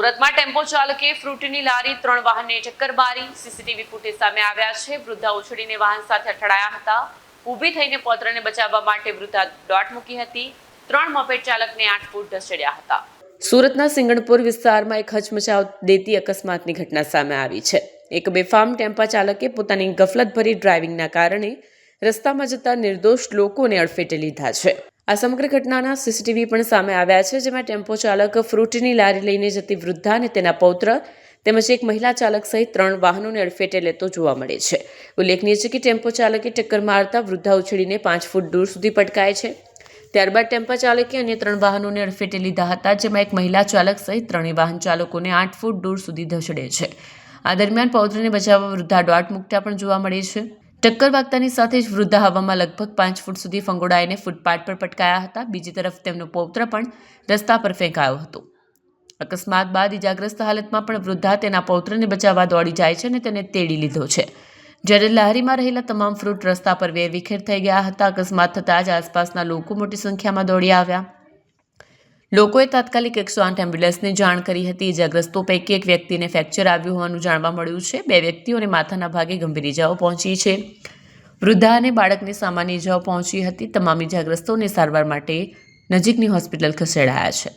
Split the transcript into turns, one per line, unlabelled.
સુરતમાં ટેમ્પો ચાલકે ફ્રૂટની લારી 3 વાહનને ટક્કર મારી. સીસીટીવી ફૂટેજ સામે આવ્યા છે. વૃદ્ધા ઉછળીને વાહન સાથે અથડાયા હતા. ઊભી થઈને પૌત્રને બચાવવા માટે વૃદ્ધા દોટ મૂકી હતી. 3 મોપેડ ચાલકને 8 ફૂટ ધસેડ્યા હતા. સુરતના સિંગણપુર વિસ્તારમાં એક હચમચાવ દેતી અકસ્માતની ઘટના સામે આવી છે. એક બેફામ ટેમ્પા ચાલકે પોતાની ગફલતભરી ડ્રાઇવિંગના કારણે રસ્તામાં જતા નિર્દોષ લોકોને અડફેટે લીધા છે. આ સમગ્ર ઘટનાના સીસીટીવી પણ સામે આવ્યા છે, જેમાં ટેમ્પો ચાલક ફ્રૂટની લારી લઈને જતી વૃદ્ધા અને તેના પૌત્ર તેમજ એક મહિલા ચાલક સહિત 3 વાહનોને અડફેટે લેતો જોવા મળે છે. ઉલ્લેખનીય છે કે ટેમ્પો ચાલકે ટક્કર મારતા વૃદ્ધા ઉછળીને 5 ફૂટ દૂર સુધી પટકાય છે. ત્યારબાદ ટેમ્પા ચાલકે અન્ય 3 વાહનોને અડફેટે લીધા હતા, જેમાં એક મહિલા ચાલક સહિત 3 વાહન ચાલકોને 8 ફૂટ દૂર સુધી ધસેડે છે. આ દરમિયાન પૌત્રને બચાવવા વૃદ્ધા દોટ મૂકતા પણ જોવા મળે છે. ટક્કર વાગતાની સાથે જ વૃદ્ધા હવામાં લગભગ 5 ફૂટ સુધી ફંગોળાઈને ફૂટપાથ પર પટકાયા હતા. બીજી તરફ તેમનો પૌત્ર પણ રસ્તા પર ફેંકાયો હતો. અકસ્માત બાદ ઇજાગ્રસ્ત હાલતમાં પણ વૃદ્ધા તેના પૌત્રને બચાવવા દોડી જાય છે અને તેને તેડી લીધો છે. જ્યારે લારીમાં રહેલા તમામ ફ્રૂટ રસ્તા પર વેરવિખેર થઈ ગયા હતા. અકસ્માત થતાં જ આસપાસના લોકો મોટી સંખ્યામાં દોડી આવ્યા. લોકોએ તાત્કાલિક 108 એમ્બ્યુલન્સને જાણ કરી હતી. ઇજાગ્રસ્તો પૈકી એક વ્યક્તિને ફ્રેક્ચર આવ્યું હોવાનું જાણવા મળ્યું છે. 2 વ્યક્તિઓને માથાના ભાગે ગંભીર ઇજાઓ પહોંચી છે. વૃદ્ધા અને બાળકને સામાન્ય ઇજાઓ પહોંચી હતી. તમામ ઇજાગ્રસ્તોને સારવાર માટે નજીકની હોસ્પિટલ ખસેડાયા છે.